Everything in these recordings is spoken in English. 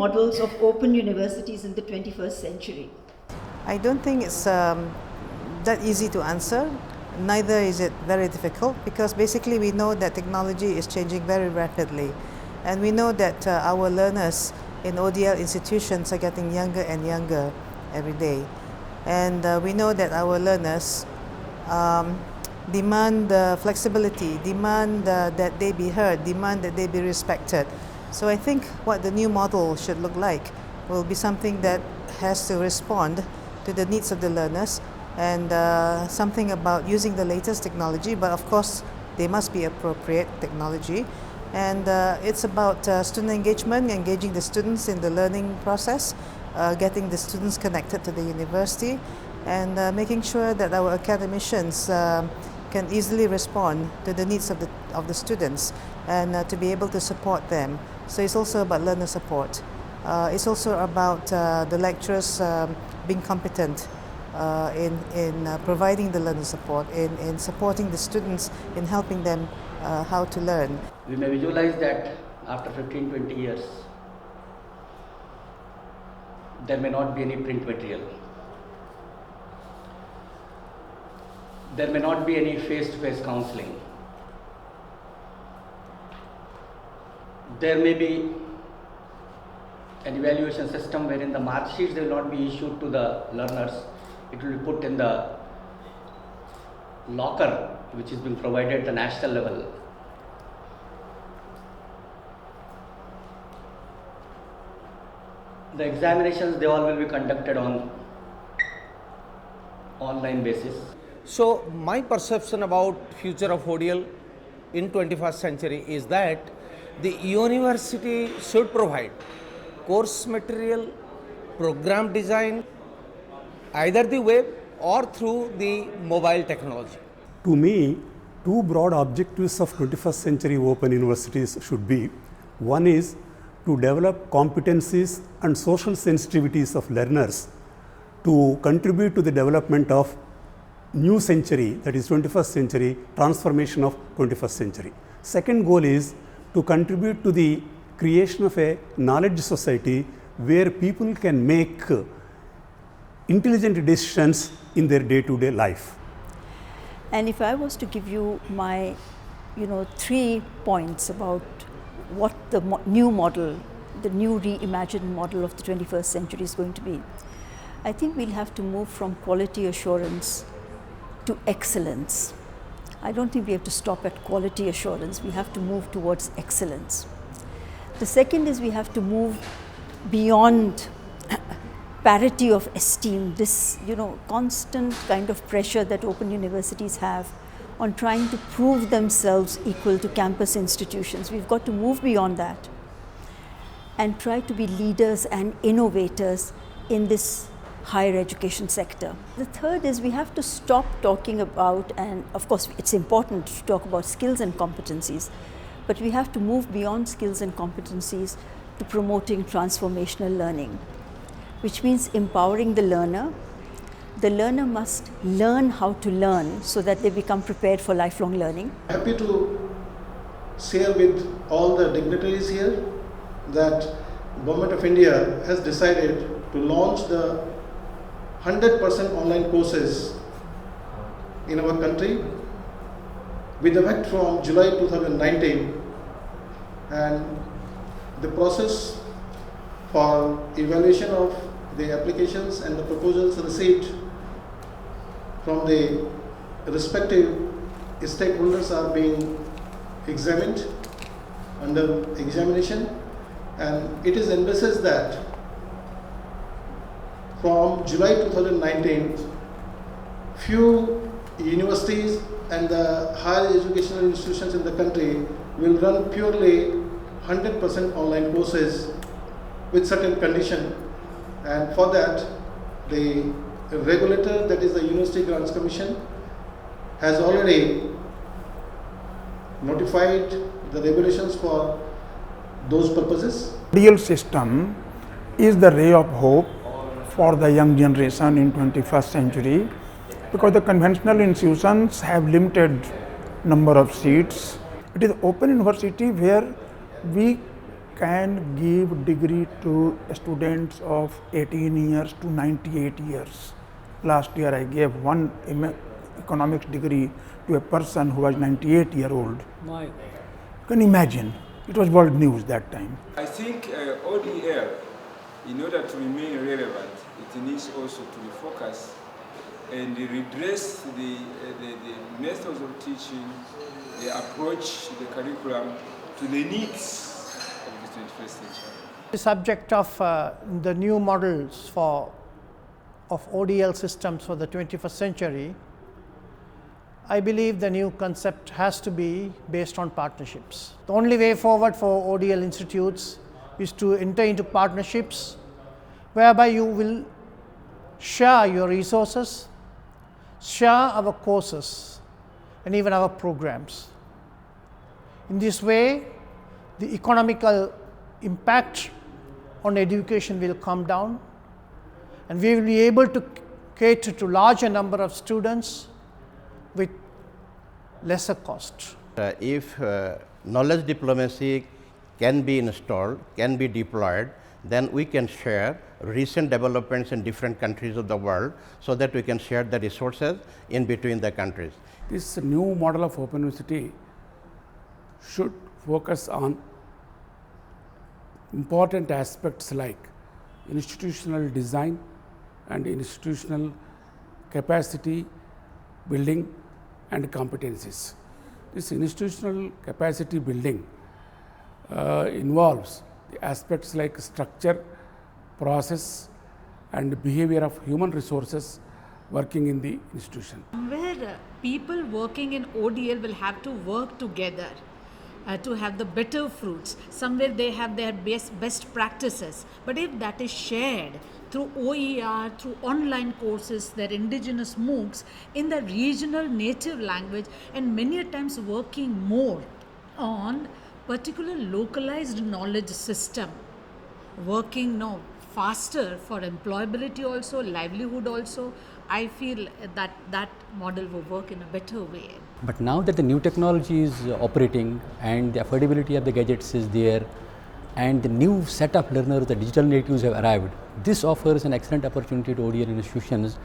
models of open universities in the 21st century? I don't think it's that easy to answer. Neither is it very difficult, because basically we know that technology is changing very rapidly, and we know that our learners in ODL institutions are getting younger and younger every day, and we know that our learners demand flexibility, demand that they be heard, demand that they be respected. So I think what the new model should look like will be something that has to respond to the needs of the learners, and something about using the latest technology, but of course they must be appropriate technology. And it's about student engagement, engaging the students in the learning process, getting the students connected to the university, and making sure that our academicians can easily respond to the needs of the students, and to be able to support them. So it's also about learner support. It's also about the lecturers being competent in providing the learner support, in supporting the students, in helping them how to learn. We may visualize that after 15-20 years, there may not be any print material. There may not be any face-to-face counseling. There may be an evaluation system wherein the mark sheets will not be issued to the learners. It will be put in the locker which is being provided at the national level. The examinations, they all will be conducted on online basis. So my perception about future of ODL in 21st century is that the university should provide course material, program design, either the web or through the mobile technology. To me, two broad objectives of 21st century open universities should be: one is to develop competencies and social sensitivities of learners to contribute to the development of new century, that is 21st century, transformation of 21st century. Second goal is to contribute to the creation of a knowledge society where people can make intelligent decisions in their day-to-day life. And if I was to give you my 3 points about what the new model, the new reimagined model of the 21st century is going to be, I think we'll have to move from quality assurance to excellence. I don't think we have to stop at quality assurance. We have to move towards excellence. The second is we have to move beyond parity of esteem, this constant kind of pressure that open universities have on trying to prove themselves equal to campus institutions. We've got to move beyond that and try to be leaders and innovators in this higher education sector. The third is we have to stop talking about, and of course it's important to talk about skills and competencies, but we have to move beyond skills and competencies to promoting transformational learning, which means empowering the learner. The learner must learn how to learn so that they become prepared for lifelong learning. Happy to share with all the dignitaries here that Government of India has decided to launch the 100% online courses in our country with effect from July 2019, and the process for evaluation of the applications and the proposals received from the respective stakeholders are being examined under examination, and it is envisaged that from July 2019, few universities and the higher educational institutions in the country will run purely 100% online courses with certain condition, and for that the regulator, that is the University Grants Commission, has already notified the regulations for those purposes. Dual system is the ray of hope for the young generation in 21st century, because the conventional institutions have limited number of seats. It is open university where we can give degree to students of 18 years to 98 years. Last year I gave one economics degree to a person who was 98-year-old. My You can imagine, it was world news that time. I think ODL, in order to remain relevant, it needs also to refocus and redress the methods of teaching, the approach, the curriculum to the needs of the 21st century. The subject of the new models of ODL systems for the 21st century, I believe the new concept has to be based on partnerships. The only way forward for ODL institutes is to enter into partnerships whereby you will share your resources, share our courses and even our programs. In this way, the economical impact on education will come down and we will be able to cater to larger number of students with lesser cost. If knowledge diplomacy can be installed, can be deployed, then we can share recent developments in different countries of the world, so that we can share the resources in between the countries. This new model of Open University should focus on important aspects like institutional design and institutional capacity building and competencies. This institutional capacity building involves the aspects like structure, process and behavior of human resources working in the institution. Where people working in ODL will have to work together to have the better fruits. Somewhere they have their best practices, but if that is shared through OER, through online courses, their indigenous MOOCs in the regional native language, and many a times working more on particular localized knowledge system, working now faster for employability also, livelihood also, I feel that that model will work in a better way. But now that the new technology is operating and the affordability of the gadgets is there and the new set of learners, the digital natives have arrived, this offers an excellent opportunity to ODL institutions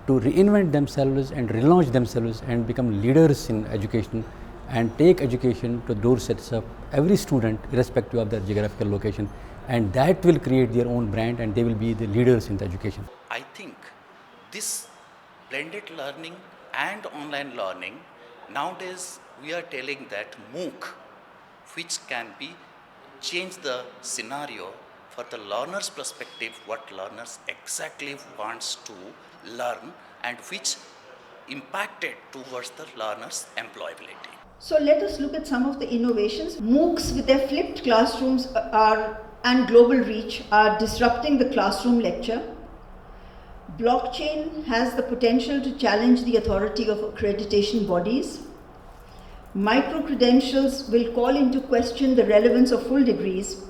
to reinvent themselves and relaunch themselves and become leaders in education and take education to doorsteps of every student irrespective of their geographical location, and that will create their own brand and they will be the leaders in the education. I think this blended learning and online learning, nowadays we are telling that MOOC, which can be change the scenario for the learner's perspective, what learners exactly wants to learn and which impacted towards the learner's employability. So let us look at some of the innovations. MOOCs with their flipped classrooms and global reach are disrupting the classroom lecture. Blockchain has the potential to challenge the authority of accreditation bodies. Micro-credentials will call into question the relevance of full degrees,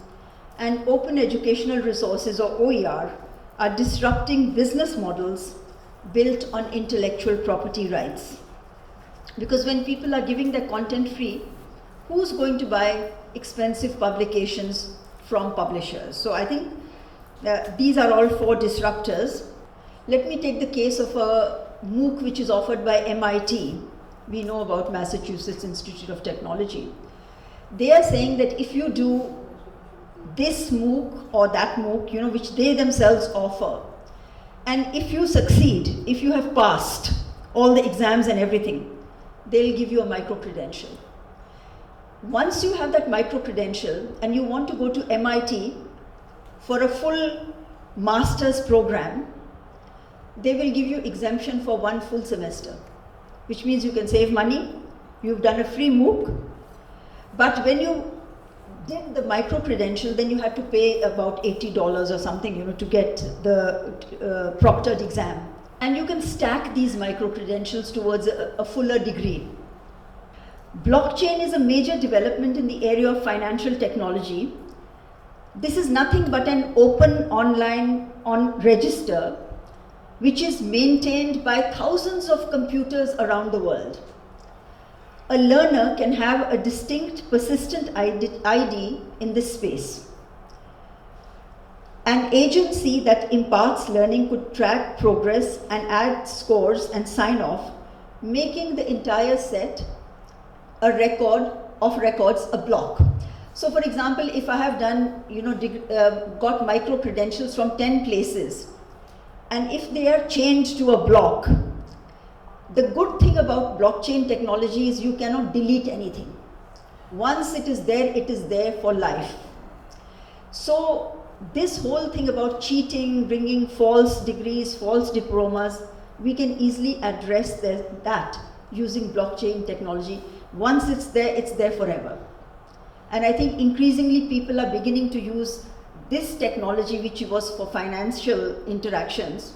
and open educational resources or OER are disrupting business models built on intellectual property rights. Because when people are giving their content free, who's going to buy expensive publications from publishers? So I think these are all four disruptors. Let me take the case of a MOOC which is offered by MIT. We know about Massachusetts Institute of Technology. They are saying that if you do this MOOC or that MOOC, which they themselves offer, and if you succeed, if you have passed all the exams and everything, they'll give you a micro-credential. Once you have that micro-credential and you want to go to MIT for a full master's program, they will give you exemption for one full semester, which means you can save money, you've done a free MOOC, but when you did the micro-credential, then you had to pay about $80 or something, to get the proctored exam. And you can stack these micro-credentials towards a fuller degree. Blockchain is a major development in the area of financial technology. This is nothing but an open online register which is maintained by thousands of computers around the world. A learner can have a distinct, persistent ID in this space. An agency that imparts learning could track progress and add scores and sign off, making the entire set a record of records, a block. So for example, if I have done, got micro credentials from 10 places, and if they are chained to a block, the good thing about blockchain technology is you cannot delete anything. Once it is there for life. So this whole thing about cheating, bringing false degrees, false diplomas, we can easily address that using blockchain technology. Once it's there forever. And I think increasingly people are beginning to use this technology, which was for financial interactions,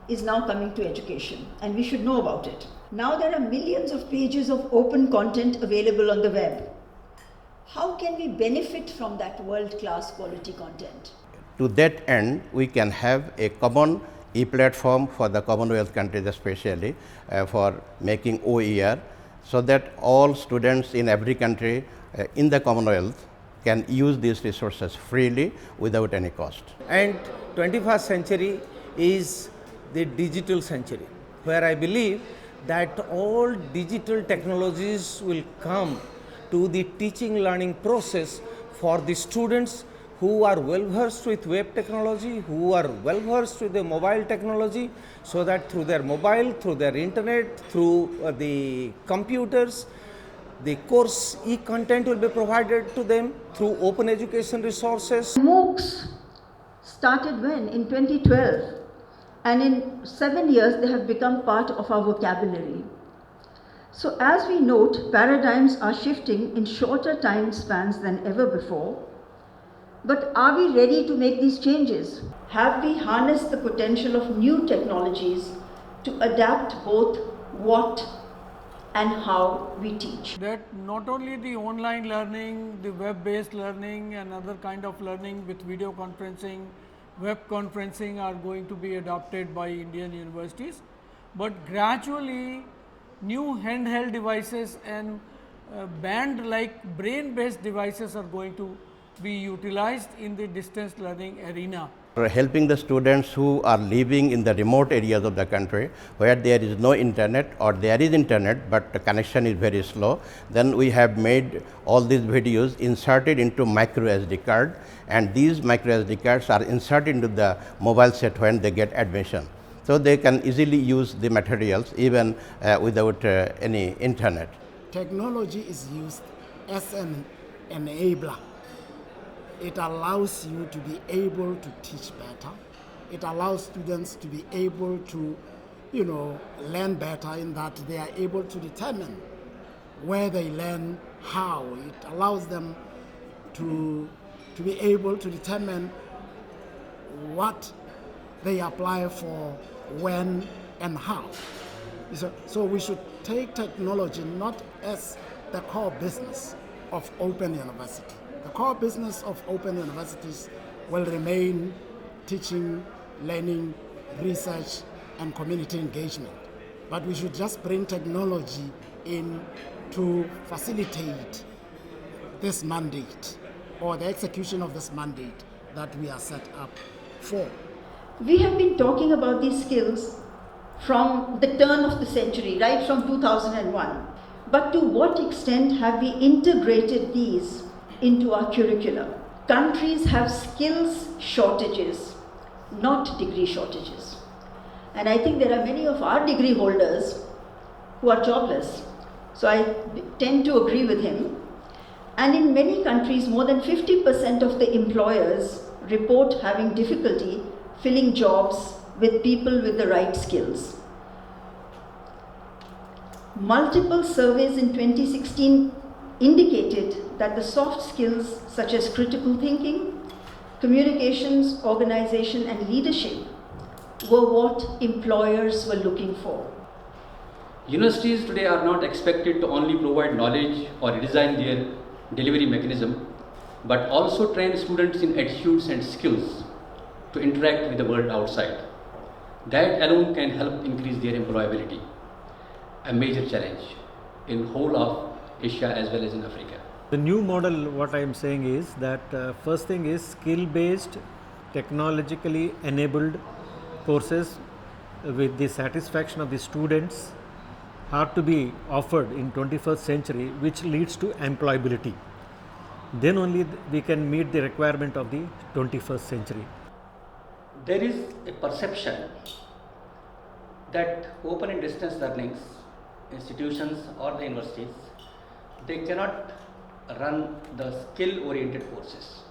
is now coming to education, and we should know about it. Now there are millions of pages of open content available on the web. How can we benefit from that world-class quality content? To that end, we can have a common e-platform for the Commonwealth countries, especially for making OER, so that all students in every country in the Commonwealth can use these resources freely without any cost. And 21st century is the digital century, where I believe that all digital technologies will come to the teaching learning process for the students who are well versed with web technology, who are well versed with the mobile technology, so that through their mobile, through their internet, through the computers, the course e-content will be provided to them through open education resources. MOOCs started when? In 2012. And in 7 years, they have become part of our vocabulary. So as we note, paradigms are shifting in shorter time spans than ever before. But are we ready to make these changes? Have we harnessed the potential of new technologies to adapt both what and how we teach? That not only the online learning, the web-based learning and other kind of learning with video conferencing, web conferencing are going to be adopted by Indian universities, but gradually new handheld devices and band like brain based devices are going to be utilized in the distance learning arena. Helping the students who are living in the remote areas of the country where there is no internet, or there is internet but the connection is very slow, then we have made all these videos inserted into micro SD card, and these micro SD cards are inserted into the mobile set when they get admission. So they can easily use the materials even without any internet. Technology is used as an enabler. It allows you to be able to teach better. It allows students to be able to, learn better, in that they are able to determine where they learn, how. It allows them to be able to determine what they apply for, when and how. So we should take technology not as the core business of Open University. The core business of Open Universities will remain teaching, learning, research, and community engagement. But we should just bring technology in to facilitate this mandate, or the execution of this mandate that we are set up for. We have been talking about these skills from the turn of the century, right from 2001. But to what extent have we integrated these into our curricula? Countries have skills shortages, not degree shortages. And I think there are many of our degree holders who are jobless. So I tend to agree with him. And in many countries, more than 50% of the employers report having difficulty filling jobs with people with the right skills. Multiple surveys in 2016 indicated that the soft skills such as critical thinking, communications, organization, and leadership were what employers were looking for. Universities today are not expected to only provide knowledge or redesign their delivery mechanism, but also train students in attitudes and skills to interact with the world outside. That alone can help increase their employability, a major challenge in whole of Asia as well as in Africa. The new model, what I am saying is that first thing is skill based technologically enabled courses with the satisfaction of the students are to be offered in 21st century, which leads to employability. Then only we can meet the requirement of the 21st century. There is a perception that open and distance learning institutions or the universities, they cannot run the skill oriented courses.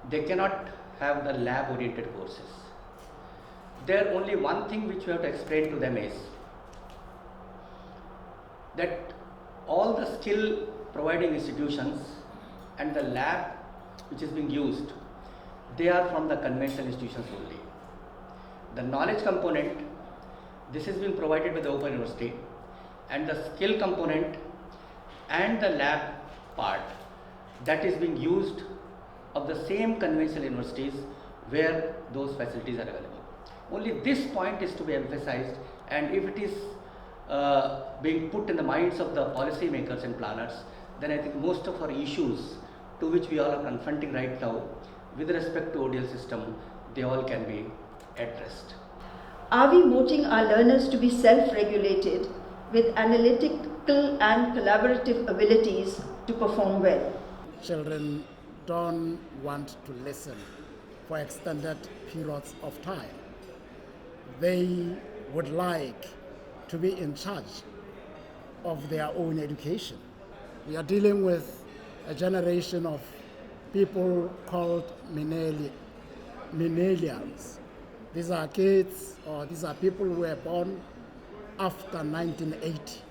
They cannot have the lab oriented courses. There only one thing which we have to explain to them is that all the skill providing institutions and the lab which is being used, they are from the conventional institutions only. The knowledge component, this is being provided by the Open University, and the skill component and the lab part, that is being used of the same conventional universities where those facilities are available. Only this point is to be emphasized, and if it is being put in the minds of the policy makers and planners, then I think most of our issues to which we all are confronting right now with respect to ODL system, they all can be addressed. Are we motivating our learners to be self-regulated with analytical and collaborative abilities to perform well? Children don't want to listen for extended periods of time. They would like to be in charge of their own education. We are dealing with a generation of people called millennials. These are kids, or these are people who were born after 1980.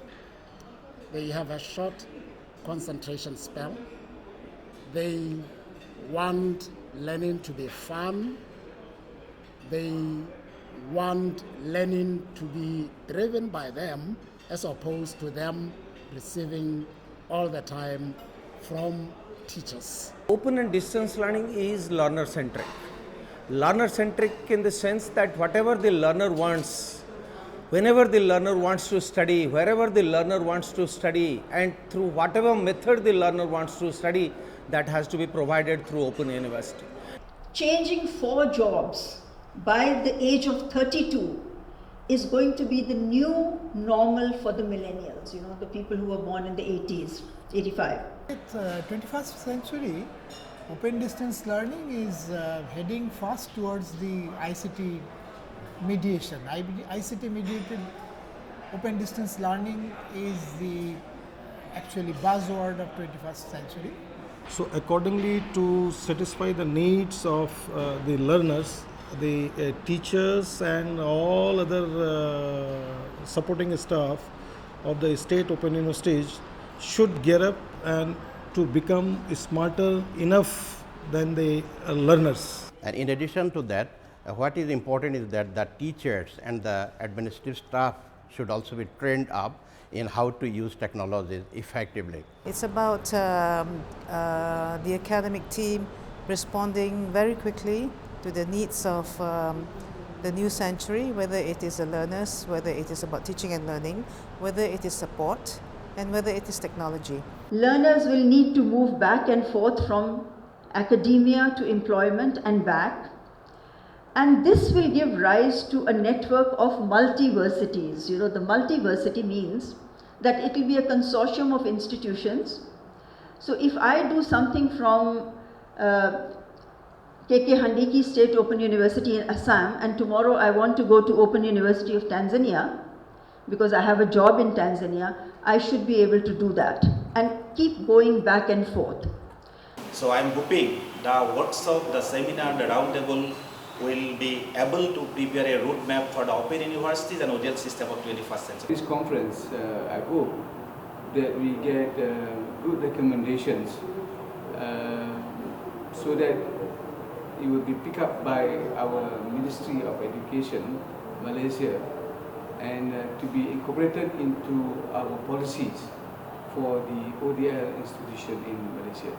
They have a short concentration spell. They want learning to be fun. They want learning to be driven by them as opposed to them receiving all the time from teachers. Open and distance learning is learner-centric. Learner-centric in the sense that whatever the learner wants, whenever the learner wants to study, wherever the learner wants to study, and through whatever method the learner wants to study, that has to be provided through Open University. Changing 4 jobs by the age of 32 is going to be the new normal for the millennials, you know, the people who were born in the 80s, 85. With 21st century, open distance learning is heading fast towards the ICT mediation. ICT mediated open distance learning is the actually buzzword of 21st century. So accordingly, to satisfy the needs of the learners, the teachers and all other supporting staff of the state open universities should gear up and to become smarter enough than the learners. And in addition to that, what is important is that the teachers and the administrative staff should also be trained up in how to use technologies effectively. It's about the academic team responding very quickly to the needs of the new century, whether it is the learners, whether it is about teaching and learning, whether it is support, and whether it is technology. Learners will need to move back and forth from academia to employment and back. And this will give rise to a network of multiversities. You know, the multiversity means that it will be a consortium of institutions. So if I do something from KK Handiki State Open University in Assam, and tomorrow I want to go to Open University of Tanzania, because I have a job in Tanzania, I should be able to do that and keep going back and forth. So I'm hoping the workshop, the seminar, the roundtable will be able to prepare a roadmap for the Open Universities and ODL system of 21st century. This conference, I hope that we get good recommendations so that it will be picked up by our Ministry of Education, Malaysia, and to be incorporated into our policies for the ODL institution in Malaysia.